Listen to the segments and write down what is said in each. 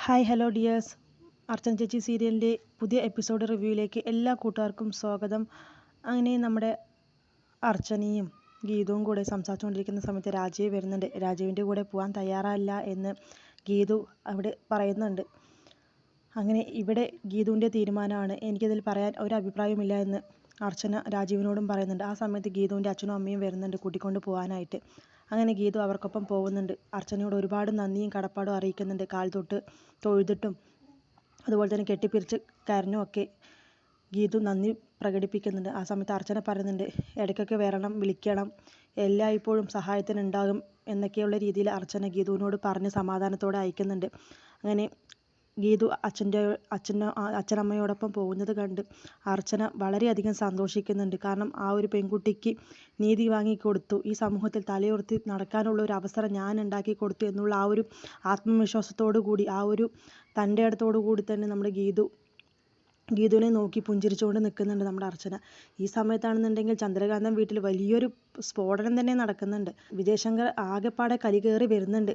Hi hello dears, അർച്ചന ചേച്ചി സീരിയലിൻ്റെ പുതിയ എപ്പിസോഡ് റിവ്യൂയിലേക്ക് എല്ലാ കൂട്ടുകാർക്കും സ്വാഗതം. അങ്ങനെ നമ്മുടെ അർച്ചനയും ഗീതുവും കൂടെ സംസാരിച്ചുകൊണ്ടിരിക്കുന്ന സമയത്ത് രാജീവ് വരുന്നുണ്ട്. രാജീവിൻ്റെ കൂടെ പോകാൻ തയ്യാറല്ല എന്ന് ഗീതു അവിടെ പറയുന്നുണ്ട്. അങ്ങനെ ഇവിടെ ഗീതുവിൻ്റെ തീരുമാനമാണ്, എനിക്കതിൽ പറയാൻ ഒരു അഭിപ്രായമില്ല എന്ന് അർച്ചന രാജീവിനോടും പറയുന്നുണ്ട്. ആ സമയത്ത് ഗീതുവിൻ്റെ അച്ഛനും അമ്മയും വരുന്നുണ്ട് കൂട്ടിക്കൊണ്ട് പോകാനായിട്ട്. അങ്ങനെ ഗീതു അവർക്കൊപ്പം പോകുന്നുണ്ട്. അർച്ചനയോട് ഒരുപാട് നന്ദിയും കടപ്പാടും അറിയിക്കുന്നുണ്ട്. കാൽ തൊട്ട് തൊഴുതിട്ടും അതുപോലെ തന്നെ കെട്ടിപ്പിരിച്ച് കരഞ്ഞും ഒക്കെ ഗീതു നന്ദി പ്രകടിപ്പിക്കുന്നുണ്ട്. ആ സമയത്ത് അർച്ചന പറയുന്നുണ്ട്, ഇടയ്ക്കൊക്കെ വരണം, വിളിക്കണം, എല്ലായ്പ്പോഴും സഹായത്തിനുണ്ടാകും എന്നൊക്കെയുള്ള രീതിയിൽ അർച്ചന ഗീതുവിനോട് പറഞ്ഞ് സമാധാനത്തോടെ അയക്കുന്നുണ്ട്. അങ്ങനെ ഗീതു അച്ഛനമ്മയോടൊപ്പം പോകുന്നത് കണ്ട് അർച്ചന വളരെയധികം സന്തോഷിക്കുന്നുണ്ട്. കാരണം ആ ഒരു പെൺകുട്ടിക്ക് നീതി വാങ്ങിക്കൊടുത്തു, ഈ സമൂഹത്തിൽ തലയുയർത്തി നടക്കാനുള്ള ഒരു അവസരം ഞാൻ ഉണ്ടാക്കി കൊടുത്തു എന്നുള്ള ആ ഒരു ആത്മവിശ്വാസത്തോടു കൂടി, ആ ഒരു തൻ്റെ ഇടത്തോടു കൂടി തന്നെ നമ്മുടെ ഗീതുവിനെ നോക്കി പുഞ്ചിരിച്ചുകൊണ്ട് നിൽക്കുന്നുണ്ട് നമ്മുടെ അർച്ചന. ഈ സമയത്താണെന്നുണ്ടെങ്കിൽ ചന്ദ്രകാന്തൻ വീട്ടിൽ വലിയൊരു സ്ഫോടനം തന്നെ നടക്കുന്നുണ്ട്. വിജയശങ്കർ ആകെപ്പാടെ കലികേറി വരുന്നുണ്ട്.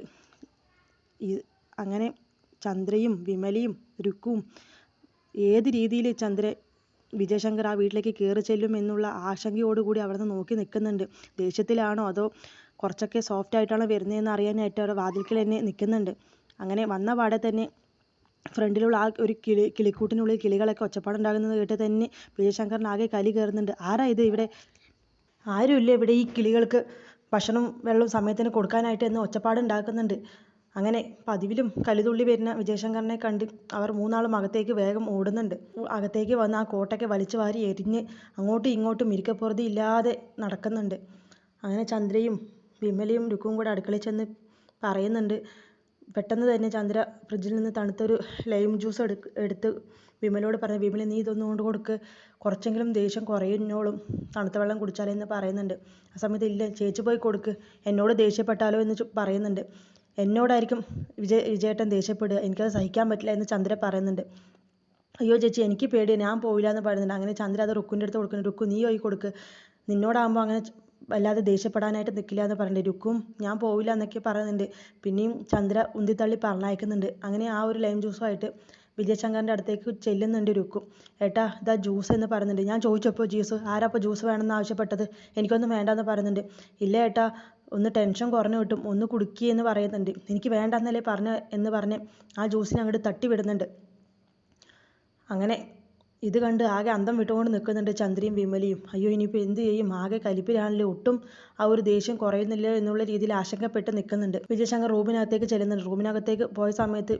അങ്ങനെ ചന്ദ്രയും വിമലയും രുക്കുവും ഏത് രീതിയിൽ വിജയശങ്കർ ആ വീട്ടിലേക്ക് കയറി ചെല്ലും എന്നുള്ള ആശങ്കയോടുകൂടി അവിടെ നിന്ന് നോക്കി നിൽക്കുന്നുണ്ട്. ദേഷ്യത്തിലാണോ അതോ കുറച്ചൊക്കെ സോഫ്റ്റ് ആയിട്ടാണോ വരുന്നതെന്ന് അറിയാനായിട്ട് അവർ വാതിൽക്കൽ തന്നെ നിൽക്കുന്നുണ്ട്. അങ്ങനെ വന്ന പാടെ തന്നെ ഫ്രണ്ടിലുള്ള ആ ഒരു കിളിക്കൂട്ടിനുള്ളിൽ കിളികളൊക്കെ ഒച്ചപ്പാടുണ്ടാകുന്നത് കേട്ട് തന്നെ വിജയശങ്കറിന് ആകെ കലി കയറുന്നുണ്ട്. ആരാ ഇത്? ഇവിടെ ആരുമില്ല, ഇവിടെ ഈ കിളികൾക്ക് ഭക്ഷണം വെള്ളവും സമയത്തിന് കൊടുക്കാനായിട്ട് എന്ന് ഒച്ചപ്പാടുണ്ടാക്കുന്നുണ്ട്. അങ്ങനെ പതിവിലും കലിതുള്ളി വരുന്ന വിജയശങ്കറിനെ കണ്ട് അവർ മൂന്നാളും അകത്തേക്ക് വേഗം ഓടുന്നുണ്ട്. അകത്തേക്ക് വന്ന് ആ കോട്ടൊക്കെ വലിച്ചു വാരി എരിഞ്ഞ് അങ്ങോട്ടും ഇങ്ങോട്ടും ഇരിക്കപ്പുറതി ഇല്ലാതെ നടക്കുന്നുണ്ട്. അങ്ങനെ ചന്ദ്രയും വിമലയും രുക്കും കൂടെ അടുക്കളയിൽ ചെന്ന് പറയുന്നുണ്ട്. പെട്ടെന്ന് തന്നെ ചന്ദ്ര ഫ്രിഡ്ജിൽ നിന്ന് തണുത്തൊരു ലൈം ജ്യൂസ് എടുത്ത് വിമലോട് പറഞ്ഞു, വിമല നീ ഇതൊന്നും കൊണ്ട് കൊടുക്ക്, കുറച്ചെങ്കിലും ദേഷ്യം കുറയുന്നോളും തണുത്ത വെള്ളം കുടിച്ചാലെന്ന് പറയുന്നുണ്ട്. ആ സമയത്ത് ഇല്ല ചേച്ചി പോയി കൊടുക്ക്, എന്നോട് ദേഷ്യപ്പെട്ടാലോ എന്ന് പറയുന്നുണ്ട്. എന്നോടായിരിക്കും വിജയേട്ടൻ ദേഷ്യപ്പെടുക, എനിക്കത് സഹിക്കാൻ പറ്റില്ല എന്ന് ചന്ദ്ര പറയുന്നുണ്ട്. അയ്യോ ചേച്ചി എനിക്ക് പേടിയാണ്, ഞാൻ പോവില്ല എന്ന് പറയുന്നുണ്ട്. അങ്ങനെ ചന്ദ്ര അത് റുക്കുൻ്റെ അടുത്ത് കൊടുക്കുന്നു. റുക്കു നീ പോയി കൊടുക്ക്, നിന്നോടാകുമ്പോൾ അങ്ങനെ വല്ലാതെ ദേഷ്യപ്പെടാനായിട്ട് നിൽക്കില്ല എന്ന് പറയുന്നുണ്ട്. രുക്കും ഞാൻ പോവില്ല എന്നൊക്കെ പറയുന്നുണ്ട്. പിന്നെയും ചന്ദ്ര ഉന്തിത്തള്ളി പറഞ്ഞയക്കുന്നുണ്ട്. അങ്ങനെ ആ ഒരു ലൈം ജ്യൂസുമായിട്ട് വിജയശങ്കറിൻ്റെ അടുത്തേക്ക് ചെല്ലുന്നുണ്ട് രുക്കും. ഏട്ടാ ഇതാ ജ്യൂസ് എന്ന് പറയുന്നുണ്ട്. ഞാൻ ചോദിച്ചപ്പോൾ ജ്യൂസ് ആരാപ്പോൾ ജ്യൂസ് വേണമെന്ന് ആവശ്യപ്പെട്ടത്, എനിക്കൊന്നും വേണ്ടെന്ന് പറയുന്നുണ്ട്. ഇല്ല ഏട്ടാ, ഒന്ന് ടെൻഷൻ കുറഞ്ഞു കിട്ടും, ഒന്ന് കുടിക്കുകയെന്ന് പറയുന്നുണ്ട്. എനിക്ക് വേണ്ടെന്നല്ലേ എന്ന് പറഞ്ഞ് ആ ജ്യൂസിനെ അങ്ങോട്ട് തട്ടി വിടുന്നുണ്ട്. അങ്ങനെ ഇത് കണ്ട് ആകെ അന്തം വിട്ടുകൊണ്ട് നിൽക്കുന്നുണ്ട് ചന്ദ്രയും വിമലയും. അയ്യോ ഇനിയിപ്പോൾ എന്ത് ചെയ്യും, ആകെ കലിപ്പിലാണല്ലോ, ഒട്ടും ആ ഒരു ദേഷ്യം കുറയുന്നില്ല എന്നുള്ള രീതിയിൽ ആശങ്കപ്പെട്ട് നിൽക്കുന്നുണ്ട്. വിജയശങ്കർ റൂമിനകത്തേക്ക് ചെല്ലുന്നുണ്ട്. റൂമിനകത്തേക്ക് പോയ സമയത്ത്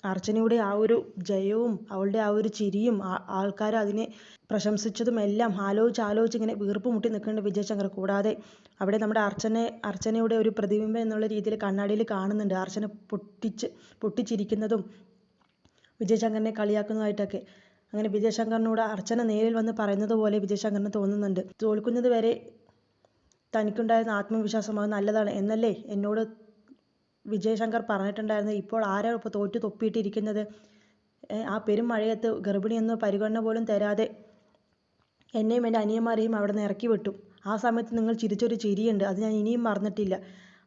അർച്ചനയുടെ ആ ഒരു ജയവും അവളുടെ ആ ഒരു ചിരിയും ആൾക്കാർ അതിനെ പ്രശംസിച്ചതും എല്ലാം ആലോചിച്ച് ഇങ്ങനെ വീർപ്പ് മുട്ടി നിൽക്കുന്നുണ്ട് വിജയശങ്കർ. കൂടാതെ അവിടെ നമ്മുടെ അർച്ചനയുടെ ഒരു പ്രതിബിംബം എന്നുള്ള രീതിയിൽ കണ്ണാടിയിൽ കാണുന്നുണ്ട്. അർച്ചന പൊട്ടിച്ചിരിക്കുന്നതും വിജയശങ്കറിനെ കളിയാക്കുന്നതായിട്ടൊക്കെ. അങ്ങനെ വിജയശങ്കറിനോട് അർച്ചന നേരിൽ വന്ന് പറയുന്നത് പോലെ വിജയശങ്കറിന് തോന്നുന്നുണ്ട്. തോൽക്കുന്നത് വരെ തനിക്കുണ്ടായിരുന്ന ആത്മവിശ്വാസം അത് നല്ലതാണ് എന്നല്ലേ എന്നോട് വിജയശങ്കർ പറഞ്ഞിട്ടുണ്ടായിരുന്നത്. ഇപ്പോൾ ആരാ ഇപ്പോൾ തോറ്റു തൊപ്പിയിട്ടിരിക്കുന്നത്? ആ പെരുമഴയത്ത് ഗർഭിണിയെന്ന് പരിഗണന പോലും തരാതെ എന്നെയും എൻ്റെ അനിയന്മാരെയും അവിടെ നിന്ന് ഇറക്കി വിട്ടു. ആ സമയത്ത് നിങ്ങൾ ചിരിച്ചൊരു ചിരിയുണ്ട്, അത് ഞാൻ ഇനിയും മറന്നിട്ടില്ല.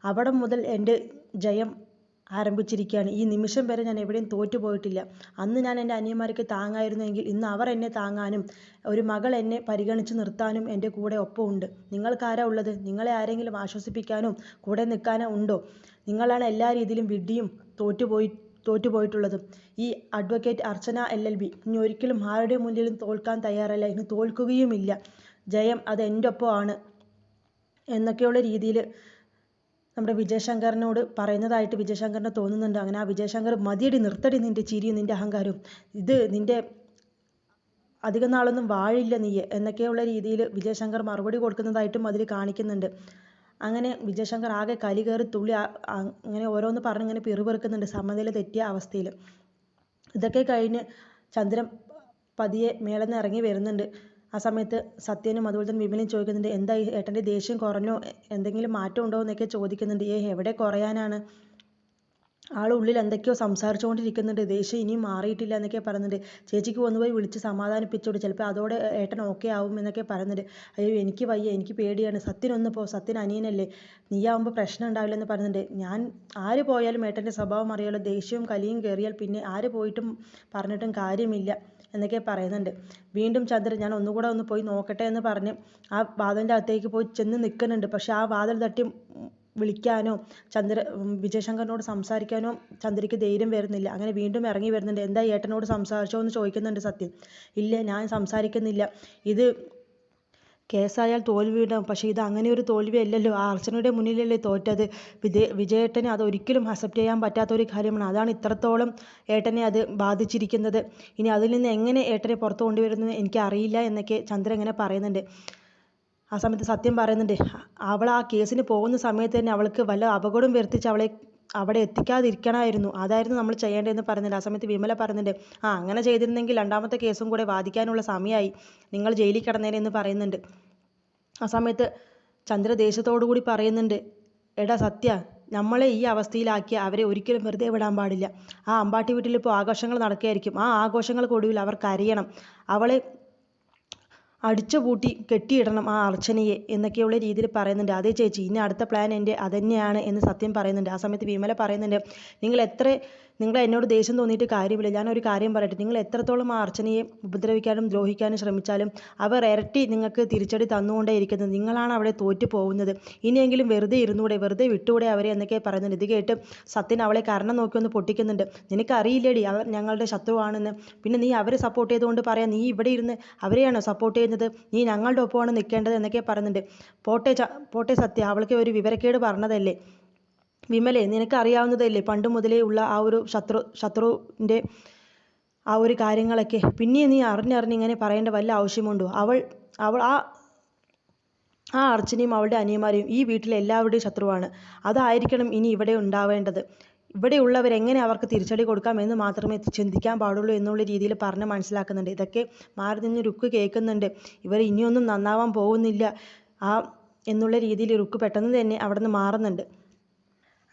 അവിടെ മുതൽ എൻ്റെ ജയം ആരംഭിച്ചിരിക്കുകയാണ്. ഈ നിമിഷം വരെ ഞാൻ എവിടെയും തോറ്റുപോയിട്ടില്ല. അന്ന് ഞാൻ എൻ്റെ അനിയന്മാർക്ക് താങ്ങായിരുന്നെങ്കിൽ ഇന്ന് അവർ എന്നെ താങ്ങാനും ഒരു മകൾ എന്നെ പരിഗണിച്ച് നിർത്താനും എൻ്റെ കൂടെ ഒപ്പമുണ്ട്. നിങ്ങൾക്കാരാ ഉള്ളത്? നിങ്ങളെ ആരെങ്കിലും ആശ്വസിപ്പിക്കാനോ കൂടെ നിൽക്കാനോ ഉണ്ടോ? നിങ്ങളാണ് എല്ലാ രീതിയിലും വിഡ്ഢിയും തോറ്റുപോയിട്ടുള്ളതും. ഈ അഡ്വക്കേറ്റ് അർച്ചന LLB ഇനി ഒരിക്കലും ആരുടെ മുന്നിലും തോൽക്കാൻ തയ്യാറല്ല, ഇനി തോൽക്കുകയുമില്ല. ജയം അത് എൻ്റെ ഒപ്പമാണ് എന്നൊക്കെയുള്ള രീതിയിൽ നമ്മുടെ വിജയശങ്കറിനോട് പറയുന്നതായിട്ട് വിജയശങ്കറിന് തോന്നുന്നുണ്ട്. അങ്ങനെ ആ വിജയശങ്കർ മതിയടി, നിർത്തടി നിൻ്റെ ചിരിയും നിൻ്റെ അഹങ്കാരവും, ഇത് നിൻ്റെ അധികം നാളൊന്നും വാഴില്ല നീ എന്നൊക്കെയുള്ള രീതിയിൽ വിജയശങ്കർ മറുപടി കൊടുക്കുന്നതായിട്ടും അതിൽ കാണിക്കുന്നുണ്ട്. അങ്ങനെ വിജയശങ്കർ ആകെ കലി കയറി തുള്ളി അങ്ങനെ ഓരോന്ന് പറഞ്ഞ് ഇങ്ങനെ പിറുപിറുക്കുന്നുണ്ട് സമനില തെറ്റിയ അവസ്ഥയിൽ. ഇതൊക്കെ കഴിഞ്ഞ് ചന്ദ്രൻ പതിയെ മേളന്ന് ഇറങ്ങി വരുന്നുണ്ട്. ആ സമയത്ത് സത്യനും അതുപോലെ തന്നെ വിമലയും ചോദിക്കുന്നുണ്ട്, എന്താ ഏട്ടൻ്റെ ദേഷ്യം കുറഞ്ഞോ, എന്തെങ്കിലും മാറ്റം ഉണ്ടോ എന്നൊക്കെ ചോദിക്കുന്നുണ്ട്. എവിടെ കുറയാനാണ്, ആളുള്ളിൽ എന്തൊക്കെയോ സംസാരിച്ചുകൊണ്ടിരിക്കുന്നുണ്ട്. ദേഷ്യം ഇനിയും മാറിയിട്ടില്ല എന്നൊക്കെ പറയുന്നുണ്ട്. ചേച്ചിക്ക് ഒന്നുപോയി വിളിച്ച് സമാധാനിപ്പിച്ചോട്, ചിലപ്പോൾ അതോടെ ഏട്ടൻ ഓക്കെ ആവും എന്നൊക്കെ പറയുന്നുണ്ട്. അയ്യോ എനിക്ക് വയ്യ, എനിക്ക് പേടിയാണ്, സത്യനൊന്ന് പോ, സത്യൻ അനിയനല്ലേ, നീയാവുമ്പോൾ പ്രശ്നം ഉണ്ടാവില്ലെന്ന് പറയുന്നുണ്ട്. ഞാൻ ആര് പോയാലും ഏട്ടൻ്റെ സ്വഭാവം അറിയാലോ, ദേഷ്യവും കലിയും കയറിയാൽ പിന്നെ ആര് പോയിട്ടും പറഞ്ഞിട്ടും കാര്യമില്ല എന്നൊക്കെ പറയുന്നുണ്ട്. വീണ്ടും ചന്ദ്രൻ ഞാൻ ഒന്നുകൂടെ ഒന്ന് പോയി നോക്കട്ടെ എന്ന് പറഞ്ഞ് ആ വാതിലിൻ്റെ അകത്തേക്ക് പോയി ചെന്ന് നിൽക്കുന്നുണ്ട്. പക്ഷെ ആ വാതിൽ തട്ടി വിളിക്കാനോ വിജയശങ്കറിനോട് സംസാരിക്കാനോ ചന്ദ്രയ്ക്ക് ധൈര്യം വരുന്നില്ല. അങ്ങനെ വീണ്ടും ഇറങ്ങി വരുന്നുണ്ട്. എന്താ ഏട്ടനോട് സംസാരിച്ചോ എന്ന് ചോദിക്കുന്നുണ്ട് സത്യൻ. ഇല്ല, ഞാൻ സംസാരിക്കുന്നില്ല, ഇത് കേസായാൽ തോൽവിയുണ്ടാവും, പക്ഷേ ഇത് അങ്ങനെ ഒരു തോൽവി അല്ലല്ലോ, ആ അർച്ചനയുടെ മുന്നിലല്ലേ തോറ്റത്, വിജയേട്ടന് അത് ഒരിക്കലും അക്സെപ്റ്റ് ചെയ്യാൻ പറ്റാത്ത ഒരു കാര്യമാണ്, അതാണ് ഇത്രത്തോളം ഏട്ടനെ അത് ബാധിച്ചിരിക്കുന്നത്, ഇനി അതിൽ നിന്ന് എങ്ങനെ ഏട്ടനെ പുറത്തു കൊണ്ടുവരുന്നത് എനിക്കറിയില്ല എന്നൊക്കെ ചന്ദ്രൻ ഇങ്ങനെ പറയുന്നുണ്ട്. ആ സമയത്ത് സത്യം പറയുന്നുണ്ട്, അവൾ ആ കേസിന് പോകുന്ന സമയത്ത് തന്നെ അവൾക്ക് വല്ല അപകടം വരുത്തിച്ച് അവളെ അവിടെ എത്തിക്കാതിരിക്കണമായിരുന്നു, അതായിരുന്നു നമ്മൾ ചെയ്യേണ്ടതെന്ന് പറയുന്നുണ്ട്. ആ സമയത്ത് വിമല പറയുന്നുണ്ട്, അങ്ങനെ ചെയ്തിരുന്നെങ്കിൽ രണ്ടാമത്തെ കേസും കൂടെ വാദിക്കാനുള്ള സമയമായി, നിങ്ങൾ ജയിലിൽ കിടന്നേനെ എന്ന് പറയുന്നുണ്ട്. ആ സമയത്ത് ചന്ദ്ര ദേഷ്യത്തോടു കൂടി പറയുന്നുണ്ട്, എടാ സത്യ, നമ്മളെ ഈ അവസ്ഥയിലാക്കിയ അവരെ ഒരിക്കലും വെറുതെ വിടാൻ പാടില്ല. ആ അമ്പാട്ടി വീട്ടിൽ ഇപ്പോൾ ആഘോഷങ്ങൾ നടക്കുകയായിരിക്കും, ആ ആഘോഷങ്ങൾക്കൊടുവിൽ അവർ കരയണം, അവളെ അടിച്ചുപൂട്ടി കെട്ടിയിടണം ആ അർച്ചനയെ എന്നൊക്കെയുള്ള രീതിയിൽ പറയുന്നുണ്ട്. അതേ ചേച്ചി, ഇനി അടുത്ത പ്ലാൻ എൻ്റെ അതന്നെയാണ് എന്ന് സത്യം പറയുന്നുണ്ട്. ആ സമയത്ത് വിമല പറയുന്നുണ്ട്, നിങ്ങൾ എന്നോട് ദേഷ്യം തോന്നിയിട്ട് കാര്യമില്ല, ഞാനൊരു കാര്യം പറയട്ടെ, നിങ്ങൾ എത്രത്തോളം ആ അർച്ചനയെ ഉപദ്രവിക്കാനും ദ്രോഹിക്കാനും ശ്രമിച്ചാലും അവർ ഇരട്ടി നിങ്ങൾക്ക് തിരിച്ചടി തന്നുകൊണ്ടേയിരിക്കുന്നത്, നിങ്ങളാണ് അവിടെ തോറ്റു പോകുന്നത്, ഇനിയെങ്കിലും വെറുതെ ഇരുന്നൂടെ, വെറുതെ വിട്ടുകൂടെ അവരെ എന്നൊക്കെ പറയുന്നുണ്ട്. ഇത് കേട്ട് സത്യൻ അവളെ കാരണം നോക്കി ഒന്ന് പൊട്ടിക്കുന്നുണ്ട്. നിനക്കറിയില്ലേടി അവർ ഞങ്ങളുടെ ശത്രുവാണെന്ന്, പിന്നെ നീ അവരെ സപ്പോർട്ട് ചെയ്തുകൊണ്ട് പറയാം, നീ ഇവിടെ ഇരുന്ന് അവരെയാണോ സപ്പോർട്ട് ചെയ്യുന്നത്, നീ ഞങ്ങളുടെ ഒപ്പമാണ് നിൽക്കേണ്ടത് എന്നൊക്കെ പറയുന്നുണ്ട്. പോട്ടെ സത്യ, അവൾക്ക് ഒരു വിവരക്കേട് പറഞ്ഞതല്ലേ, വിമലേ നിനക്ക് അറിയാവുന്നതല്ലേ പണ്ട് മുതലേ ഉള്ള ആ ഒരു ശത്രുവിൻ്റെ ആ ഒരു കാര്യങ്ങളൊക്കെ, പിന്നെ നീ അറിഞ്ഞിങ്ങനെ പറയേണ്ട വല്ല ആവശ്യമുണ്ടോ, അവൾ ആ അർച്ചനയും അവളുടെ അനിയന്മാരെയും ഈ വീട്ടിലെ എല്ലാവരുടെയും ശത്രുവാണ്, അതായിരിക്കണം ഇനി ഇവിടെ ഉണ്ടാവേണ്ടത്, ഇവിടെയുള്ളവരെങ്ങനെ അവർക്ക് തിരിച്ചടി കൊടുക്കാം എന്ന് മാത്രമേ ചിന്തിക്കാൻ പാടുള്ളൂ എന്നുള്ള രീതിയിൽ പറഞ്ഞ് മനസ്സിലാക്കുന്നുണ്ട്. ഇതൊക്കെ മാറി നിന്ന് രുക്ക് കേൾക്കുന്നുണ്ട്. ഇവർ ഇനിയൊന്നും നന്നാവാൻ പോകുന്നില്ല എന്നുള്ള രീതിയിൽ രുക്ക് പെട്ടെന്ന് തന്നെ അവിടെ നിന്ന് മാറുന്നുണ്ട്.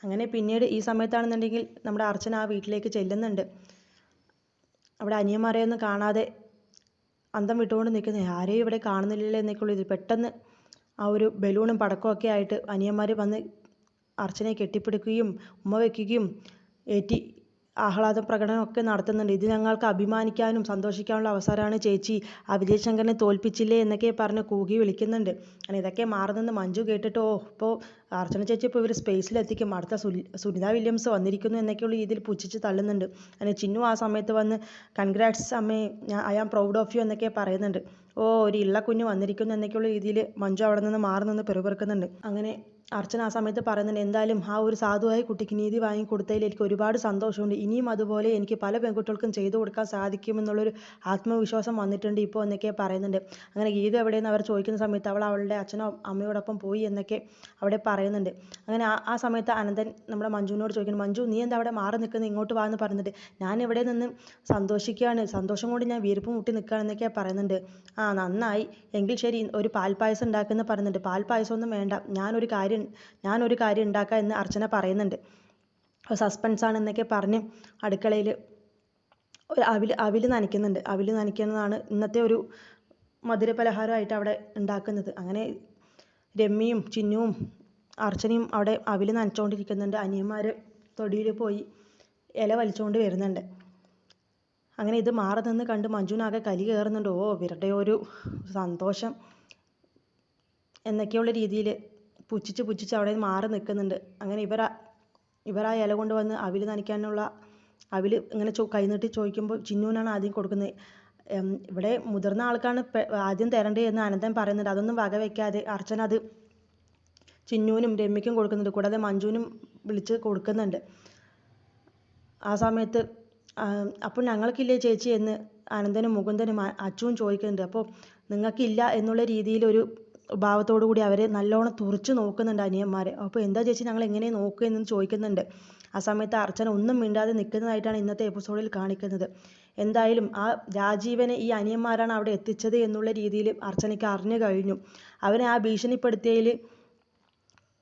അങ്ങനെ പിന്നീട് ഈ സമയത്താണെന്നുണ്ടെങ്കിൽ നമ്മുടെ അർച്ചന ആ വീട്ടിലേക്ക് ചെല്ലുന്നുണ്ട്. അവിടെ അനിയന്മാരെയൊന്നും കാണാതെ അന്തം വിട്ടുകൊണ്ട് നിൽക്കുന്നത്, ആരെയും ഇവിടെ കാണുന്നില്ലല്ലോ എന്നൊക്കെയുള്ള ഇത് പെട്ടെന്ന് ആ ഒരു ബലൂണും പടക്കമൊക്കെ ആയിട്ട് അനിയന്മാർ വന്ന് അർച്ചനയെ കെട്ടിപ്പിടിക്കുകയും ഉമ്മ വയ്ക്കുകയും ഏറ്റി ആഹ്ലാദ പ്രകടനമൊക്കെ നടത്തുന്നുണ്ട്. ഇത് ഞങ്ങൾക്ക് അഭിമാനിക്കാനും സന്തോഷിക്കാനുള്ള അവസരമാണ് ചേച്ചി, ആ വിജയശങ്കറിനെ തോൽപ്പിച്ചില്ലേ എന്നൊക്കെ പറഞ്ഞ് കൂകി വിളിക്കുന്നുണ്ട്. അങ്ങനെ ഇതൊക്കെ മാറുന്നെന്ന് മഞ്ജു കേട്ടിട്ട്, ഇപ്പോൾ അർച്ചന ചേച്ചി ഇപ്പോൾ ഇവർ സ്പേസിലെത്തിക്കും, അടുത്ത സുനിത വില്യംസ് വന്നിരിക്കുന്നു എന്നൊക്കെയുള്ള രീതിയിൽ പുച്ഛിച്ച് തള്ളുന്നുണ്ട്. അങ്ങനെ ചിന്നു ആ സമയത്ത് വന്ന് കൺഗ്രാറ്റ്സ് അമ്മേ, I am proud of you എന്നൊക്കെ പറയുന്നുണ്ട്. ഒരു ഇള്ളക്കുഞ്ഞ് വന്നിരിക്കുന്നു എന്നൊക്കെയുള്ള രീതിയിൽ മഞ്ജു അവിടെ നിന്ന് മാറി നിന്ന് പെറുപെറുക്കുന്നുണ്ട്. അങ്ങനെ അർച്ചന ആ സമയത്ത് പറയുന്നുണ്ട്, എന്തായാലും ആ ഒരു സാധുവായ കുട്ടിക്ക് നീതി വാങ്ങിക്കൊടുത്തതിൽ എനിക്ക് ഒരുപാട് സന്തോഷമുണ്ട്, ഇനിയും അതുപോലെ എനിക്ക് പല പെൺകുട്ടികൾക്കും ചെയ്തു കൊടുക്കാൻ സാധിക്കുമെന്നുള്ളൊരു ആത്മവിശ്വാസം വന്നിട്ടുണ്ട് ഇപ്പോൾ എന്നൊക്കെ പറയുന്നുണ്ട്. അങ്ങനെ ഗീത എവിടെയെന്ന് അവർ ചോദിക്കുന്ന സമയത്ത് അവൾ അവളുടെ അച്ഛനോ അമ്മയോടൊപ്പം പോയി എന്നൊക്കെ അവിടെ പറയുന്നുണ്ട്. അങ്ങനെ ആ സമയത്ത് അനന്തൻ നമ്മുടെ മഞ്ജുവിനോട് ചോദിക്കുന്നു, മഞ്ജു നീ എന്താ അവിടെ മാറി നിൽക്കുന്നത്, ഇങ്ങോട്ട് വാ എന്ന് പറയുന്നുണ്ട്. ഞാൻ ഇവിടെ നിന്ന് സന്തോഷിക്കുകയാണ്, സന്തോഷം കൊണ്ട് ഞാൻ വീർപ്പ് മുട്ടി നിൽക്കുകയാണെന്നൊക്കെ പറയുന്നുണ്ട്. നന്നായി, എങ്കിൽ ശരി ഒരു പാൽപ്പായസം ഉണ്ടാക്കുമെന്ന് പറയുന്നുണ്ട്. പാൽപ്പായസമൊന്നും വേണ്ട, ഞാനൊരു കാര്യം ഉണ്ടാക്കാം എന്ന് അർച്ചന പറയുന്നുണ്ട്. സസ്പെൻസാണ് എന്നൊക്കെ പറഞ്ഞ് അടുക്കളയിൽ ഒരു അവിൽ നനയ്ക്കുന്നുണ്ട്. അവിൽ നനയ്ക്കുന്നതാണ് ഇന്നത്തെ ഒരു മധുരപലഹാരമായിട്ട് അവിടെ ഉണ്ടാക്കുന്നത്. അങ്ങനെ രമ്യയും ചിന്നുവും അർച്ചനയും അവിടെ അവിൽ നനച്ചുകൊണ്ടിരിക്കുന്നുണ്ട്. അനിയന്മാർ തൊടിയിൽ പോയി ഇല വലിച്ചുകൊണ്ട് വരുന്നുണ്ട്. അങ്ങനെ ഇത് മാറി നിന്ന് കണ്ട് മഞ്ജുവിനാകെ കലി കയറുന്നുണ്ട്. ഇവരുടെ ഒരു സന്തോഷം എന്നൊക്കെയുള്ള രീതിയിൽ പുച്ഛിച്ച് അവിടെ മാറി നിൽക്കുന്നുണ്ട്. അങ്ങനെ ഇവർ ആ ഇല കൊണ്ടുവന്ന് അവിൽ നനയ്ക്കാനുള്ള അവിൽ ഇങ്ങനെ കൈനീട്ടി ചോദിക്കുമ്പോൾ ചിന്നുവിനാണ് ആദ്യം കൊടുക്കുന്നത്. ഇവിടെ മുതിർന്ന ആൾക്കാണ് ആദ്യം തരേണ്ടത് എന്ന് അനന്തൻ പറയുന്നുണ്ട്. അതൊന്നും വകവയ്ക്കാതെ അർച്ചന അത് ചിന്നുവിനും രമ്യയ്ക്കും കൊടുക്കുന്നുണ്ട്, കൂടാതെ മഞ്ജുവിനും വിളിച്ച് കൊടുക്കുന്നുണ്ട്. ആ സമയത്ത് അപ്പോൾ ഞങ്ങൾക്കില്ലേ ചേച്ചി എന്ന് അനന്തനും മുകുന്ദനും അച്ചുവും ചോദിക്കുന്നുണ്ട്. അപ്പോൾ നിങ്ങൾക്കില്ല എന്നുള്ള രീതിയിലൊരു ഭാവത്തോടു കൂടി അവരെ നല്ലോണം തുറച്ച് നോക്കുന്നുണ്ട് അനിയന്മാരെ. അപ്പോൾ എന്താ ചേച്ചി ഞങ്ങൾ എങ്ങനെ നോക്കുക എന്ന് ചോദിക്കുന്നുണ്ട്. ആ സമയത്ത് അർച്ചന ഒന്നും മിണ്ടാതെ നിൽക്കുന്നതായിട്ടാണ് ഇന്നത്തെ എപ്പിസോഡിൽ കാണിക്കുന്നത്. എന്തായാലും ആ രാജീവനെ ഈ അനിയന്മാരാണ് അവിടെ എത്തിച്ചത് എന്നുള്ള രീതിയിൽ അർച്ചനയ്ക്ക് അറിഞ്ഞു കഴിഞ്ഞു. അവനെ ആ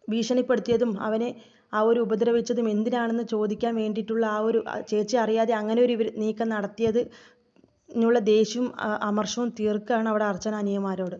ഭീഷണിപ്പെടുത്തിയതും അവനെ ആ ഒരു ഉപദ്രവിച്ചതും എന്തിനാണെന്ന് ചോദിക്കാൻ വേണ്ടിയിട്ടുള്ള ആ ഒരു ചേച്ചി അറിയാതെ അങ്ങനെ ഒരു നീക്കം നടത്തിയത് നുള്ള ദേഷ്യവും അമർഷവും തീർക്കുകയാണ് അവിടെ അർച്ചന അനിയന്മാരോട്.